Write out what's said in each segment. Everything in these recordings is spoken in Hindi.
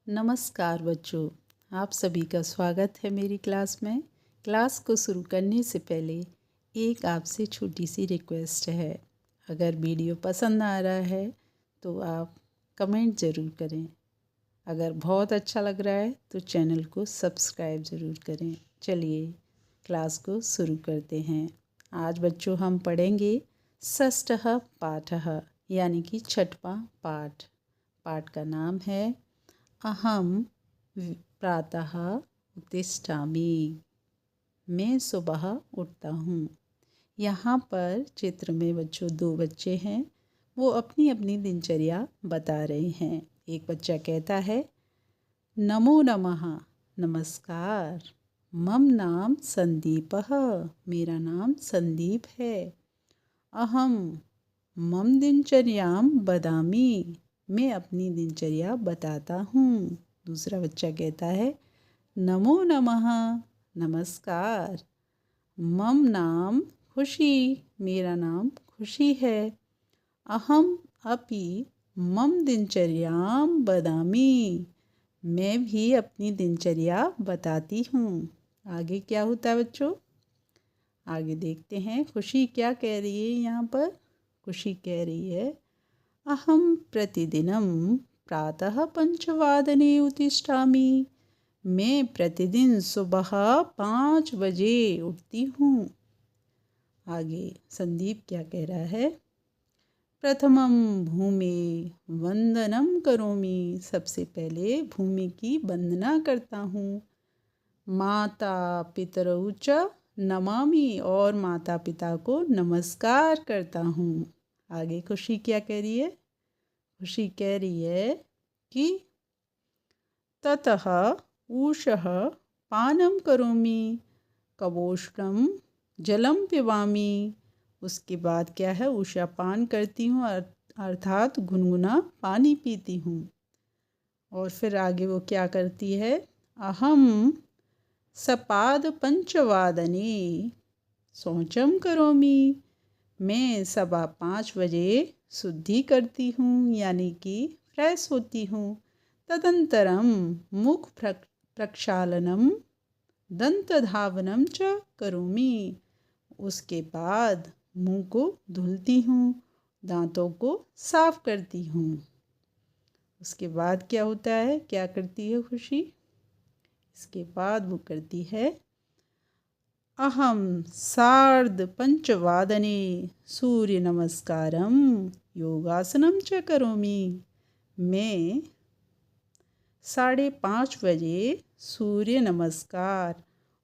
नमस्कार बच्चों, आप सभी का स्वागत है मेरी क्लास में। क्लास को शुरू करने से पहले एक आपसे छोटी सी रिक्वेस्ट है। अगर वीडियो पसंद आ रहा है तो आप कमेंट ज़रूर करें। अगर बहुत अच्छा लग रहा है तो चैनल को सब्सक्राइब ज़रूर करें। चलिए क्लास को शुरू करते हैं। आज बच्चों हम पढ़ेंगे षष्ठः पाठः यानी कि छठवां पाठ। पाठ का नाम है अहम प्रातः उत्तिष्ठामि। मैं सुबह उठता हूँ। यहाँ पर चित्र में बच्चों दो बच्चे हैं, वो अपनी अपनी दिनचर्या बता रहे हैं। एक बच्चा कहता है नमो नमः, नमस्कार। मम नाम संदीपः, मेरा नाम संदीप है। अहम मम दिनचर्याम वदामि, मैं अपनी दिनचर्या बताता हूँ। दूसरा बच्चा कहता है नमो नमः, नमस्कार। मम नाम खुशी, मेरा नाम खुशी है। अहम अपि मम दिनचर्यां वदामि, मैं भी अपनी दिनचर्या बताती हूँ। आगे क्या होता है बच्चों? आगे देखते हैं खुशी क्या कह रही है। यहाँ पर खुशी कह रही है अहम प्रतिदिनं प्रातः 5 उत्तिष्ठामि, मैं प्रतिदिन सुबह 5 बजे उठती हूँ। आगे संदीप क्या कह रहा है? प्रथमं भूमि वंदनम करोमि, सबसे पहले भूमि की वंदना करता हूँ। माता पितरौ च नमामि, और माता पिता को नमस्कार करता हूँ। आगे खुशी क्या कह रही है? खुशी कह रही है कि ततः ऊषः पानं करोमि, कवोष्णं जलं पिबामि, उसके बाद क्या है? ऊषा पान करती हूँ अर्थात गुनगुना पानी पीती हूँ। और फिर आगे वो क्या करती है? अहम सपाद 5 शौचम करोमि, मैं 5:15 बजे शुद्धि करती हूँ यानी कि फ्रेश होती हूँ। तदंतरम मुख प्रक्षालनम दंतधावनम च करोमि, उसके बाद मुंह को धुलती हूँ, दांतों को साफ करती हूँ। उसके बाद क्या होता है? क्या करती है खुशी? इसके बाद वो करती है अहम 5:30 सूर्य नमस्कारम योगासनम च करोमि, मैं 5:30 बजे सूर्य नमस्कार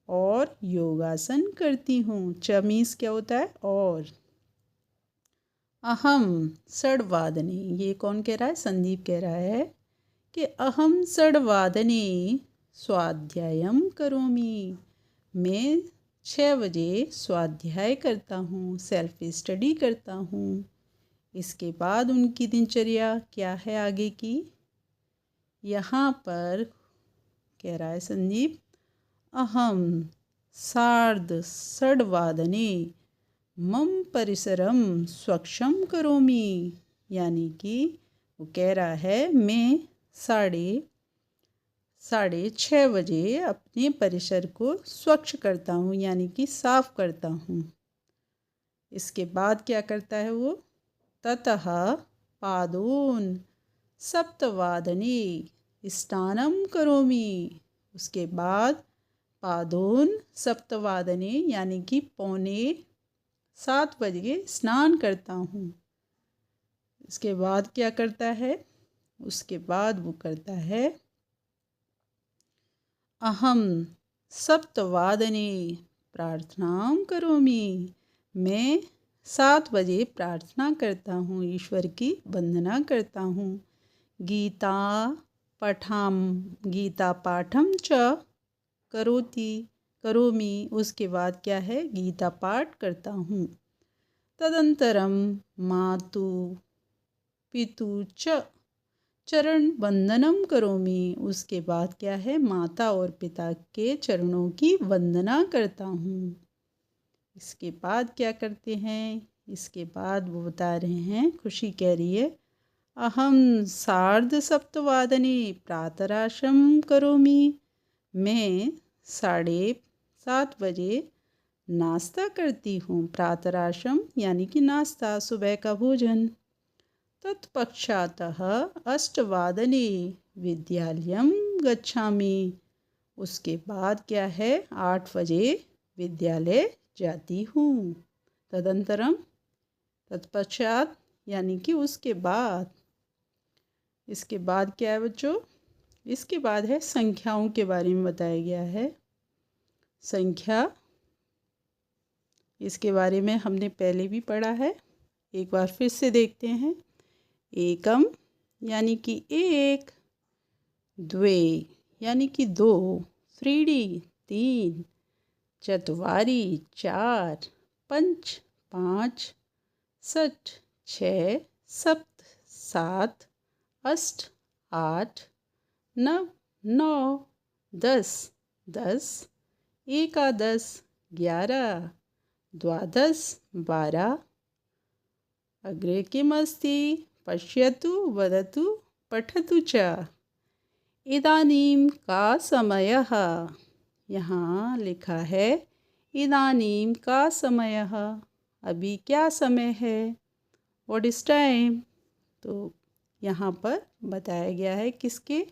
और योगासन करती हूँ। च मीन्स क्या होता है? और। अहम 6:15, ये कौन कह रहा है? संदीप कह रहा है कि अहम 6:15 स्वाध्यायम करोमि, मैं 6 बजे स्वाध्याय करता हूँ, सेल्फ स्टडी करता हूँ। इसके बाद उनकी दिनचर्या क्या है आगे की? यहाँ पर कह रहा है संदीप अहम 6:30 मम परिसरम स्वच्छम करोमि, यानी कि वो कह रहा है मैं 6:30 बजे अपने परिसर को स्वच्छ करता हूँ यानी कि साफ करता हूँ। इसके बाद क्या करता है वो? ततः पादोन 7:15 स्नानम करोमि, उसके बाद पादोन 7:15 यानी कि 6:45 बजे स्नान करता हूँ। इसके बाद क्या करता है? उसके बाद वो करता है अहम 7:15 प्रार्थनां करोमि, मैं 7 बजे प्रार्थना करता हूँ, ईश्वर की वंदना करता हूँ। गीता पाठम च करोमि, उसके बाद क्या है? गीता पाठ करता हूँ। तदंतरम मातु पितु च चरण वंदनम करोमि, उसके बाद क्या है? माता और पिता के चरणों की वंदना करता हूँ। इसके बाद क्या करते हैं? इसके बाद वो बता रहे हैं, खुशी कह रही है अहं सार्धसप्तवादने प्रातराशं करोमि। मैं 7:30 बजे नाश्ता करती हूँ। प्रातराशम यानी कि नाश्ता, सुबह का भोजन। तत्पश्चातः 8:00 विद्यालयं गच्छामि। उसके बाद क्या है, 8 बजे विद्यालय जाती हूँ। तदंतरम, तत्पश्चात यानी कि उसके बाद। इसके बाद क्या है बच्चों? इसके बाद है संख्याओं के बारे में बताया गया है। संख्या, इसके बारे में हमने पहले भी पढ़ा है, एक बार फिर से देखते हैं। एकम यानी कि एक, द्वे यानी कि दो, त्रीणि 3, चत्वारि 4, पंच 5, षट् 6, सप्त 7, अष्ट 8, नव 9, 10 10, एकादश 11, द्वादश 12। अग्रे किमस्ति? पश्यतु, वदतु, पठतु च। इदानीं का समयः? यहाँ लिखा है इदानीं का समयः, अभी क्या समय है, व्हाट इज़ टाइम। तो यहाँ पर बताया गया है किसके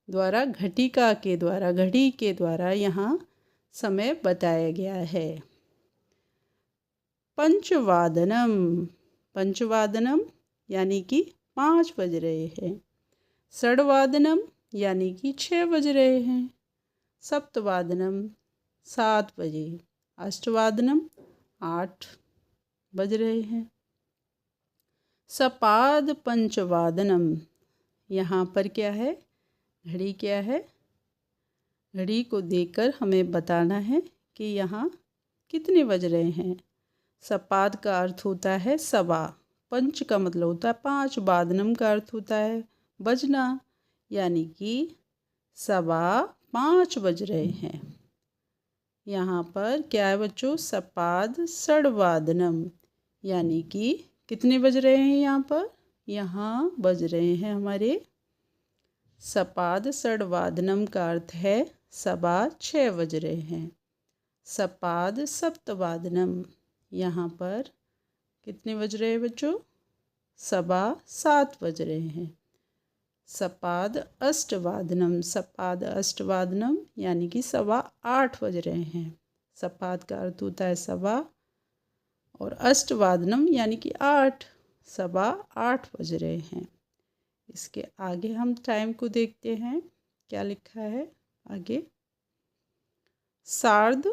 द्वारा? घटिका के द्वारा, घड़ी के द्वारा यहाँ समय बताया गया है। पंचवादनम, पंचवादनम यानी कि 5 बज रहे हैं। षड्वादनम यानी कि 6 बज रहे हैं। सप्तवादनम 7 बजे। अष्टवादनम 8 बज रहे हैं। सपाद पंचवादनम, यहाँ पर क्या है, घड़ी क्या है, घड़ी को देखकर हमें बताना है कि यहाँ कितने बज रहे हैं। सपाद का अर्थ होता है सवा, पंच का मतलब होता है 5, वादनम का अर्थ होता है बजना, यानी कि 5:15 बज रहे हैं। यहाँ पर क्या है बच्चों? सपाद षड्वादनम, यानी कि कितने बज रहे हैं यहाँ पर? यहाँ बज रहे हैं हमारे सपाद षड्वादनम का अर्थ है 6:15 बज रहे हैं। सपाद सप्तवादनम, यहाँ पर कितने बज रहे हैं बच्चों? 7:15 बज रहे हैं। सपाद अष्टवादनम, सपाद अष्टवादनम यानी कि 8:15 बज रहे हैं। सपाद का अर्थ होता है सवा और अष्टवादनम यानी कि 8, 8:15 बज रहे हैं। इसके आगे हम टाइम को देखते हैं, क्या लिखा है आगे। सार्ध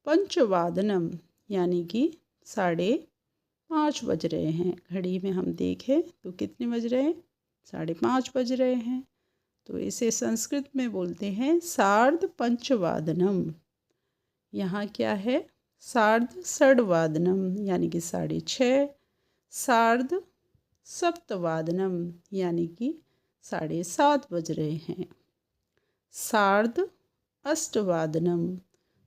पंचवादनम यानी कि 5:30 बज रहे हैं। घड़ी में हम देखें तो कितने बज रहे हैं? 5:30 बज रहे हैं। तो इसे संस्कृत में बोलते हैं सार्ध पंचवादनम। यहाँ क्या है? सार्ध षड्वादनम यानी कि 6:30, सार्ध सप्तवादनम यानी कि 7:30 बज रहे हैं। सार्ध अष्टवादनम,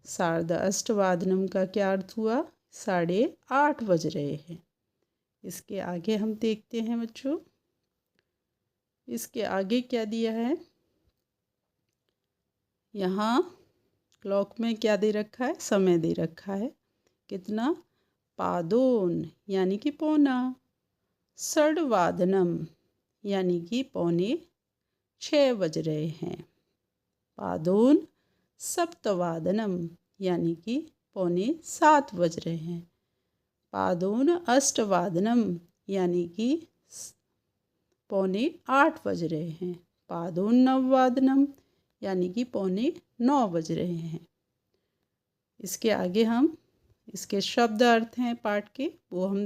सार्ध अष्टवादनम का क्या अर्थ हुआ? 8:30 बज रहे हैं। इसके आगे हम देखते हैं बच्चों, इसके आगे क्या दिया है। यहाँ क्लॉक में क्या दे रखा है? समय दे रखा है। कितना? पादोन यानी कि पौना। षड्वादनम यानी कि 5:45 बज रहे हैं। पादोन सप्तवादनम यानी कि 6:45 बज रहे हैं। पादोन अष्टवादनम यानी कि 7:45 बज रहे हैं। पादोन नववादनम यानी कि 8:45 बज रहे हैं। इसके आगे हम इसके शब्द अर्थ हैं पाठ के, वो हम